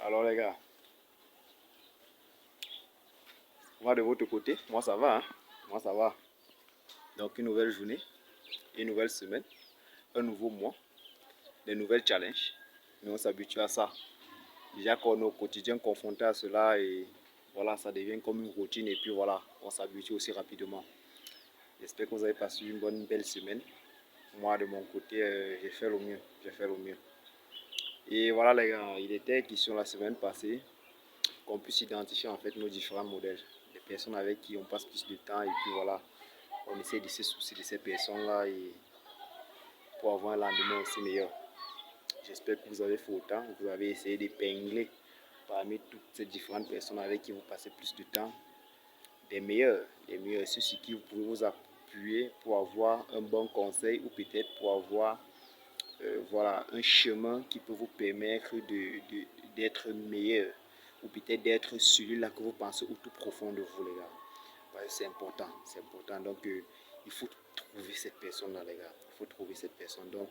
Alors les gars, moi de votre côté, moi ça va, hein? Moi ça va. Donc une nouvelle journée, une nouvelle semaine, un nouveau mois, des nouvelles challenges. Mais on s'habitue à ça. Déjà qu'on est au quotidien confronté à cela et voilà, ça devient comme une routine et puis voilà, on s'habitue aussi rapidement. J'espère que vous avez passé une bonne, belle semaine. Moi de mon côté, j'ai fait le mieux, j'ai fait le mieux. Et voilà les gars, il était question la semaine passée qu'on puisse identifier en fait nos différents modèles, les personnes avec qui on passe plus de temps et puis voilà, on essaie de se soucier de ces personnes-là et pour avoir un lendemain aussi meilleur. J'espère que vous avez fait autant, vous avez essayé d'épingler parmi toutes ces différentes personnes avec qui vous passez plus de temps, des meilleurs, ceux-ci qui vous pouvez vous appuyer pour avoir un bon conseil ou peut-être pour avoir voilà, un chemin qui peut vous permettre d'être meilleur ou peut-être d'être celui-là que vous pensez au tout profond de vous, les gars. Ouais, c'est important, c'est important. Donc, il faut trouver cette personne-là, les gars. Il faut trouver cette personne. Donc,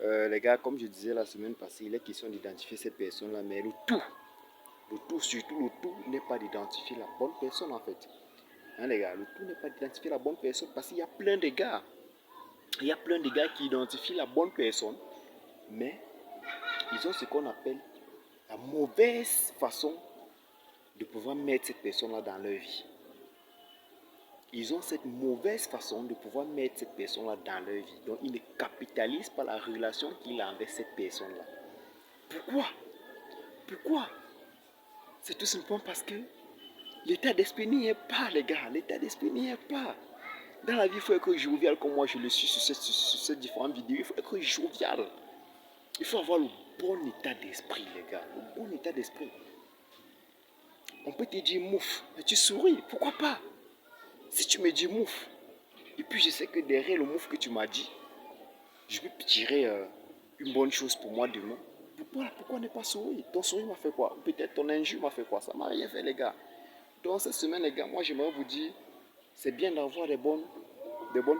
les gars, comme je disais la semaine passée, il est question d'identifier cette personne-là, mais le tout, surtout le tout, n'est pas d'identifier la bonne personne, en fait. Hein, les gars, le tout n'est pas d'identifier la bonne personne parce qu'il y a plein de gars. Il y a plein de gars qui identifient la bonne personne, mais ils ont ce qu'on appelle la mauvaise façon de pouvoir mettre cette personne-là dans leur vie. Ils ont cette mauvaise façon de pouvoir mettre cette personne-là dans leur vie. Donc, ils ne capitalisent pas la relation qu'il a avec cette personne-là. Pourquoi? Pourquoi? C'est tout simplement parce que l'état d'esprit n'y est pas, les gars. L'état d'esprit n'y est pas. Dans la vie, il faut être jovial comme moi je le suis sur cette différentes vidéos. Il faut être jovial. Il faut avoir le bon état d'esprit, les gars. Le bon état d'esprit. On peut te dire mouf, mais tu souris. Pourquoi pas? Si tu me dis mouf, et puis je sais que derrière le mouf que tu m'as dit, je peux tirer une bonne chose pour moi demain. Pourquoi ne pas sourire? Ton sourire m'a fait quoi? Peut-être ton injure m'a fait quoi? Ça m'a rien fait, les gars. Donc cette semaine, les gars, moi j'aimerais vous dire, c'est bien d'avoir des bonnes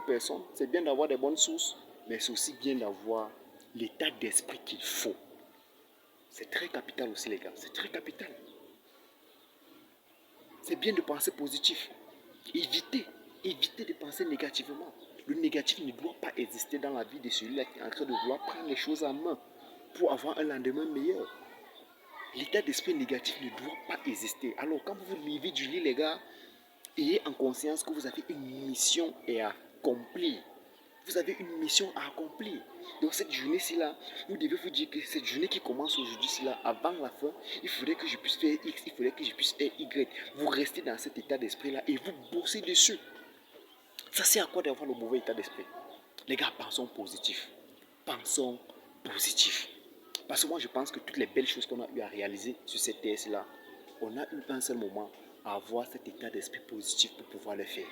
personnes, c'est bien d'avoir des bonnes sources, mais c'est aussi bien d'avoir l'état d'esprit qu'il faut. C'est très capital aussi, les gars. C'est très capital. C'est bien de penser positif. Évitez de penser négativement. Le négatif ne doit pas exister dans la vie de celui-là qui est en train de vouloir prendre les choses en main pour avoir un lendemain meilleur. L'état d'esprit négatif ne doit pas exister. Alors quand vous vous levez du lit, les gars, ayez en conscience que vous avez une mission à accomplir. Vous avez une mission à accomplir. Donc cette journée-ci là, vous devez vous dire que cette journée qui commence aujourd'hui là, avant la fin, il faudrait que je puisse faire X, il faudrait que je puisse faire Y. Vous restez dans cet état d'esprit là et vous bossez dessus. Ça sert à quoi d'avoir le mauvais état d'esprit? Les gars, pensons positif. Pensons positif. Parce que moi je pense que toutes les belles choses qu'on a eu à réaliser sur cette terre là, on a eu un seul moment à avoir cet état d'esprit positif pour pouvoir le faire.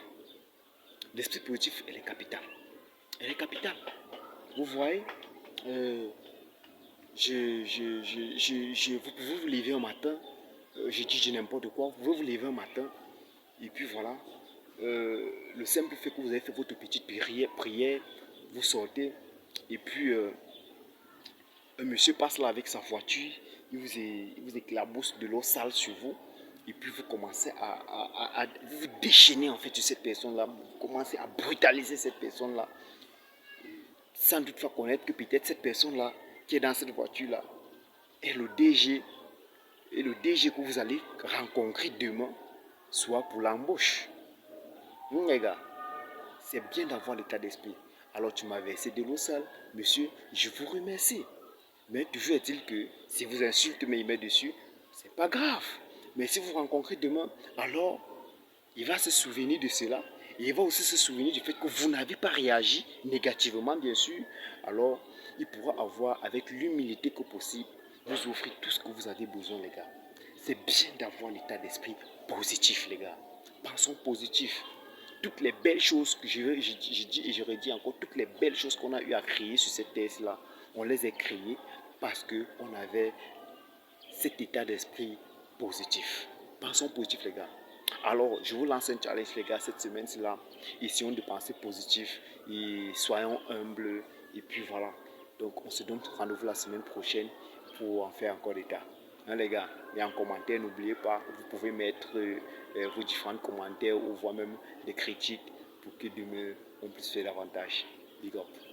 L'esprit positif, elle est capitale. Elle est capitale. Vous voyez, vous pouvez vous lever un matin, je dis n'importe quoi, vous pouvez vous lever un matin, et puis voilà, le simple fait que vous avez fait votre petite prière, vous sortez, et puis un monsieur passe là avec sa voiture, il vous éclabousse de l'eau sale sur vous, et puis vous commencez à vous déchaîner en fait sur cette personne-là, vous commencez à brutaliser cette personne-là, sans doute faire connaître que peut-être cette personne-là qui est dans cette voiture-là est le DG, et le DG que vous allez rencontrer demain, soit pour l'embauche. Les gars, c'est bien d'avoir l'état d'esprit. Alors tu m'as versé de l'eau sale, monsieur, je vous remercie. Mais toujours est-il que si vous insultez mais il met dessus, c'est pas grave. Mais si vous rencontrez demain, alors il va se souvenir de cela. Et il va aussi se souvenir du fait que vous n'avez pas réagi négativement, bien sûr. Alors, il pourra avoir, avec l'humilité que possible, vous offrir tout ce que vous avez besoin, les gars. C'est bien d'avoir l'état d'esprit positif, les gars. Pensons positif. Toutes les belles choses que j'ai dit et je redis encore, toutes les belles choses qu'on a eu à créer sur cette terre-là, on les a créées parce qu'on avait cet état d'esprit positif. Pensons positif, les gars. Alors, je vous lance un challenge, les gars, cette semaine-là. Essayons de penser positif et soyons humbles. Et puis voilà. Donc, on se donne rendez-vous la semaine prochaine pour en faire encore des tas. Hein, les gars, et en commentaire, n'oubliez pas, vous pouvez mettre vos différents commentaires ou voire même des critiques pour que demain on puisse faire davantage. Big up.